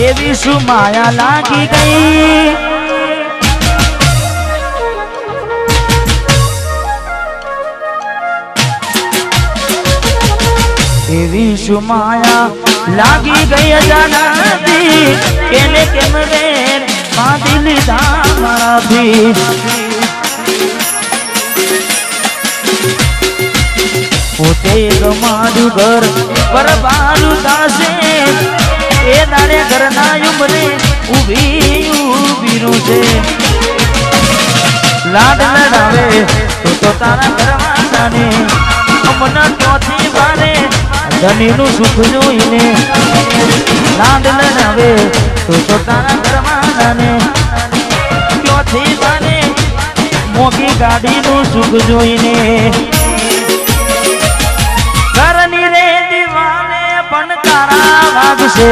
એવી શું માયા લાગી ગઈ એવી શું માયા લાગી ગઈ અજાનાથી કેને કેમ રે બાંધી લીધા મારાથી પોતે ગમાડ્યું ઘર બરબારું થાશે એ દાડે ઘરના ઉમરે ઊભી છે લાડ લડાવે તો તારા ઘરવાળાને અમના ચોથી વારે ધનીનું સુખ જોઈને લાડ લડાવે તો તારા ઘરવાળાને ચોથી વારે મોટી ગાડીનું સુખ જોઈને ઘરની રે દીવાને પણ તારા વાગશે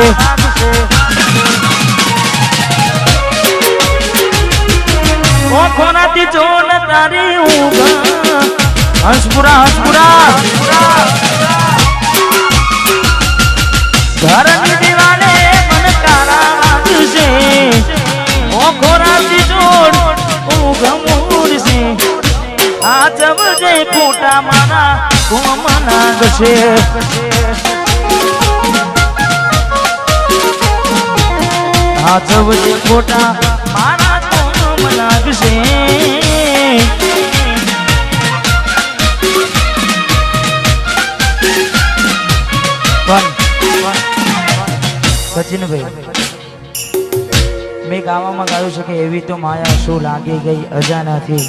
ઓખોનાથી જોન તારી ઊંઘ હંસપુરા ઘરની દીવાને પણ તારા વાગશે ઓખોનાથી જોન ઊંઘ મૂડશે આ જબજે ફોટા મારા કોમ નાગશે આ જબજે ફોટા મારા કોમ નાગશે સચિનભાઈ મેં ગાવામાં ગાયું છે કે એવી તો માયા શું લાગી ગઈ અજાનાથી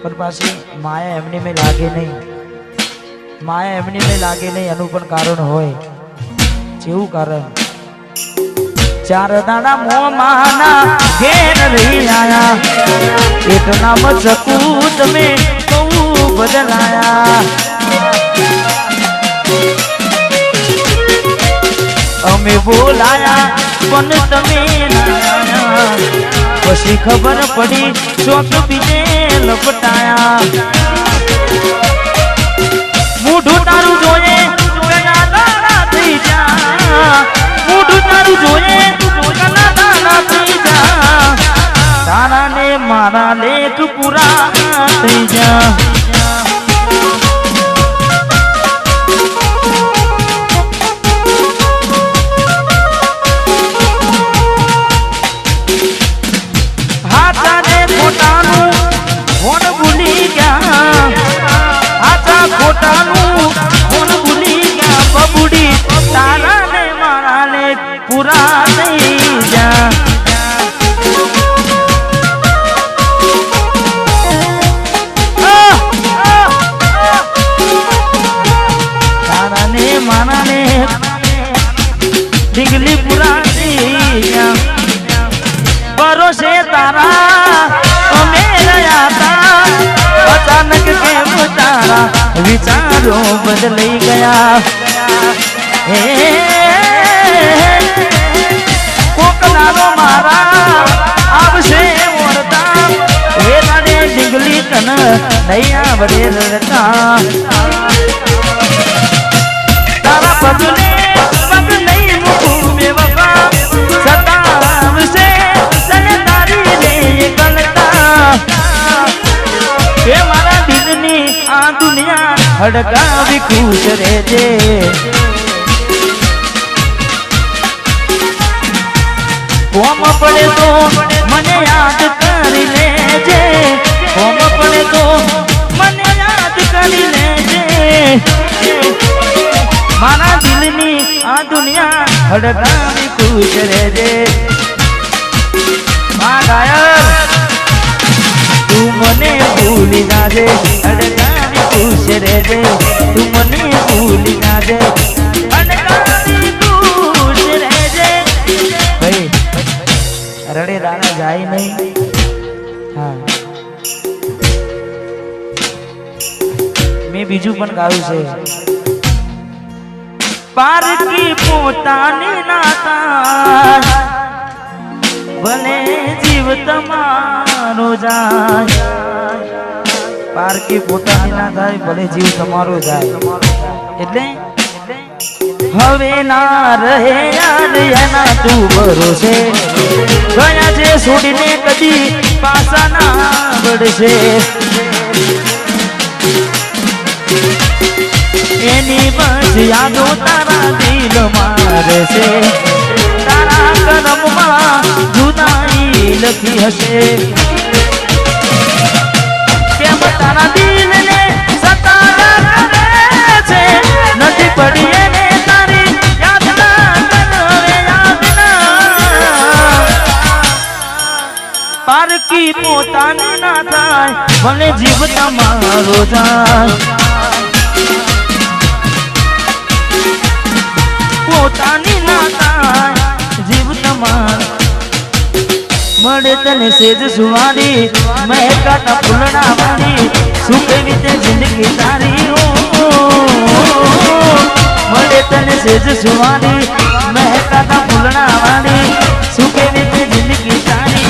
પણ પાછી માયા એમની મેં લાગે નહીં માયા એમની મેં લાગે નહીં એનું પણ કારણ હોય જેવું કારણ ચાર દાડા મોમાના ઘેર રહી આયા એક નામ ચકુ તમે બહુ બદલાયા અમે બોલાયા પણ તમે પછી ખબર પડી ચોક બીજે લપટાયા મૂઢું તારું જોઈએ થઈ જા મૂઢું તારું જોઈએ થઈ જા તારા ને મારા લેખ પૂરા થઈ જા પૂરા થઈ જા તારાને મારાને ડીગલી પૂરા થઈ જા ભરોસે તારા અમે રહ્યા તા અચાનક કેમ તારા વિચારો બદલાઈ ગયા હે કોકનાનો મારા આવશે ઓરતા વેરાડે ડીગલી કન નહીં આવડે રડતા તારા પગલે પગ નહીં મૂકું બેવફા સતાવશે તને તારી રે કલતા એ મારા દિલની આ દુનિયા હડકાવી ખુશ રહેજે કોમ પડે તો મને યાદ કરી લેજે કોમ પડે તો મને યાદ કરી લેજે મારા દિલની આ દુનિયા હડકાવી ખુશ રહેજે માં ગાયર તું મને ભૂલી નાજે હડકાવી ખુશ રહેજે તું મને ભૂલી નાજે હડકાવી ખુશ રહેજે ભાઈ રડે દાણા જાય નહીં હા મેં બીજું પણ ગાયું છે પારકી પોતાની નાતા ભલે જીવ તમારો જાય પારકી પોતાની ના થાય ભલે જીવ તમારો જાય એટલે હવે ના રહે યાદ એના તું ભરોસે ગયા છે છોડીને કદી પાછા ના વળશે એની બસ યાદો તારા દિલ મારે છે તારા કરમમાં જુદાઈ લખી હશે કેમ તારા દિલને સતારા કરે છે નથી પડી એને તારી યાદ ના કરે યાદ ના પારકી પોતાની ના થાય ભલે જીવ તમારો જાય પોતાની ના થાય જીવ તમાર મળે તને સેજ સુવારી મહેકાતા ફૂલડા વાળી શું કેવી તે જિંદગી તારી મળે તને સેજ સુવારી મહેકાતા ફૂલડા વાળી શું કેવી તે જિંદગી તારી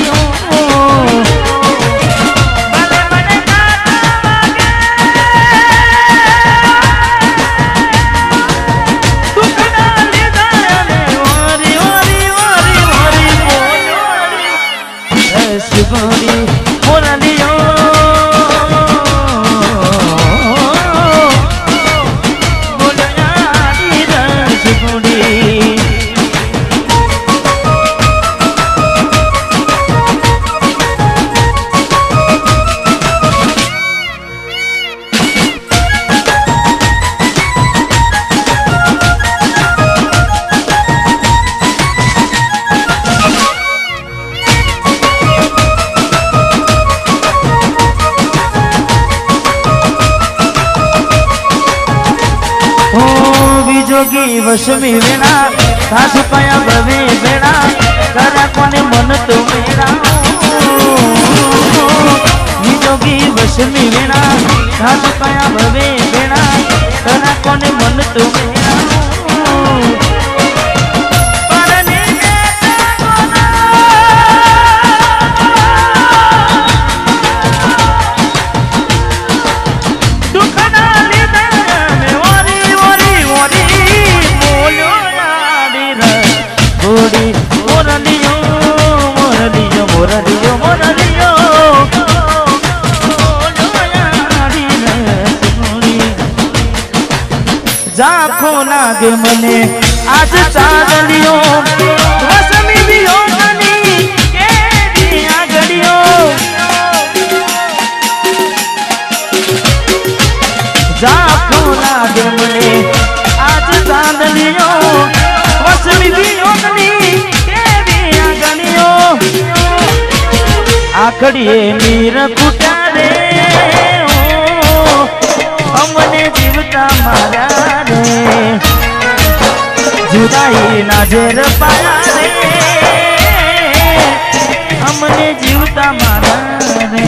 जोगी वशमी वेणा सासु पाया भवे बेड़ा करा कोने मन तो मेरा जोगी वशमी वेणा सासु पाया भवे बेड़ा करा कोने मन तो मेरा जाखो लागे मने आज चांदलियो वसमी बियो मनी के दिया गड़ियो जाखो लागे मने आज चांदलियो वसमी बियो मनी के दिया गड़ियो आखड़िए नीर कुटा रे अमने जीवता मारा जुदाई ना जेर पाया रे हमने जीवता मारा रे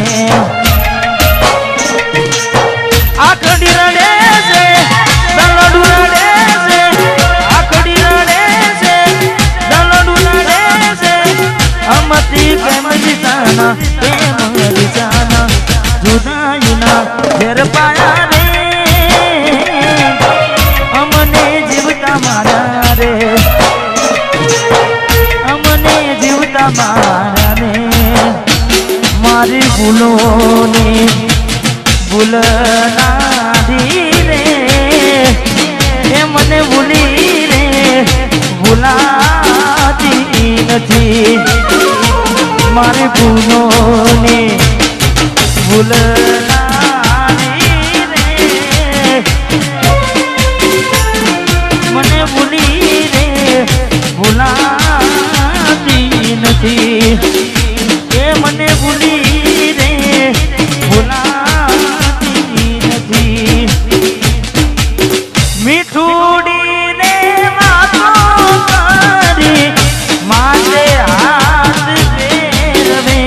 आखड़ी रड़े से दलडू रड़े से आखड़ी रड़े से दलडू रड़े से हमती प्रेम जिताना प्रेम जिताना जुदाई ना जेर पाया रे हमने जीवता मारा रे हमने जीवता मारा रे मारी भूलों ने भूल ना दी रे हे मने भूली रे भूलाती नहीं मारी भूलों ने भूल મને ભૂલી રે ભૂલાતી નથી મીઠુડી ને વાતો કરી માથે હાથ ફેરવે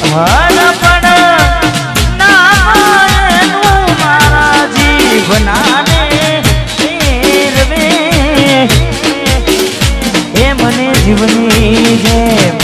હરપણ નાનું મારા જીવનાને ફેરવે એ મને જીવની જેમ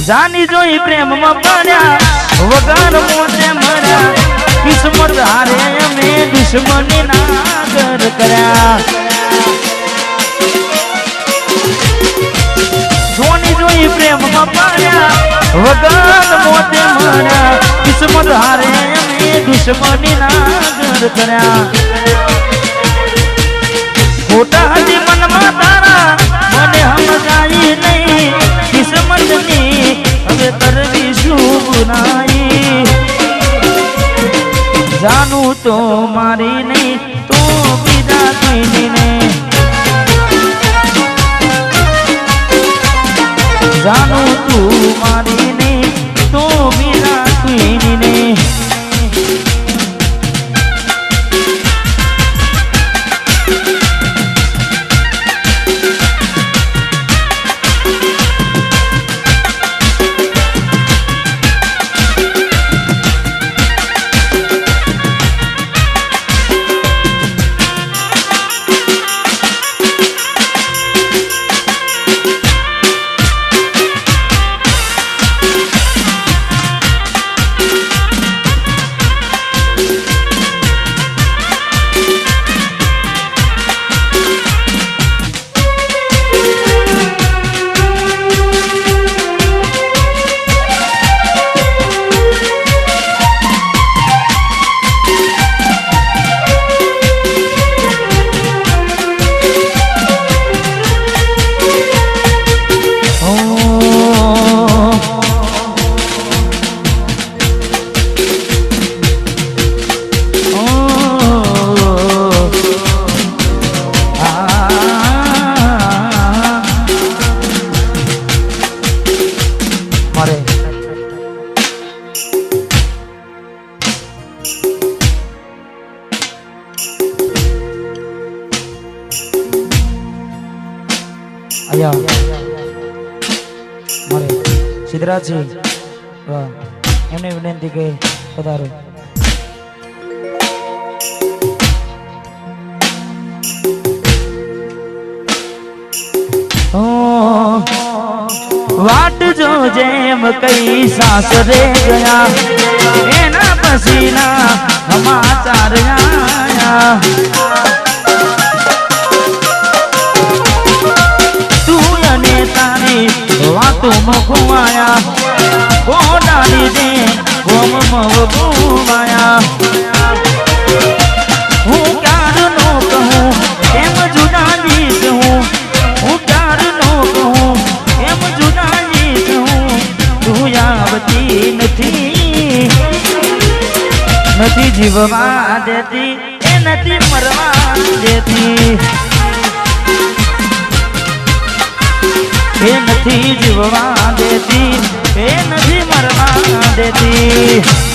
જાની જોઈ પ્રેમમાં પડ્યા વગર મોતે મર્યા કિસ્મત હારે અમે દુશ્મની નાગર કર્યા જોની જોઈ પ્રેમમાં પડ્યા વગર મોતે મર્યા કિસ્મત હારે અમે દુશ્મની નાગર કર્યા ખોટા હજી મનમાં તારા મને સમજાય નહીં કિસ્મતની હવે કરવી શું બુરાઈ જાનું તો મારી નહીં તો બીજા કોઈની નહીં જાનું તું મારી નહીં તો બીજા કોઈની નહીં મારે સિદ્ધરાજજી એમને વિનંતી કે પધારો વાટ જો જેમ કઈ સાસરે ગયા એના પસીના સમાચાર આયા વાતો મખવાયા કોડાની દે ગોમ મવમાયા હું ક્યાર નો કહું એમ જુદાની કહું હું ક્યાર નો કહું એમ જુદાની કહું તું આવતી નથી જીવવા દેતી એ નથી મરવા દેતી એ નથી જીવવા દેતી એ નથી મરવા દેતી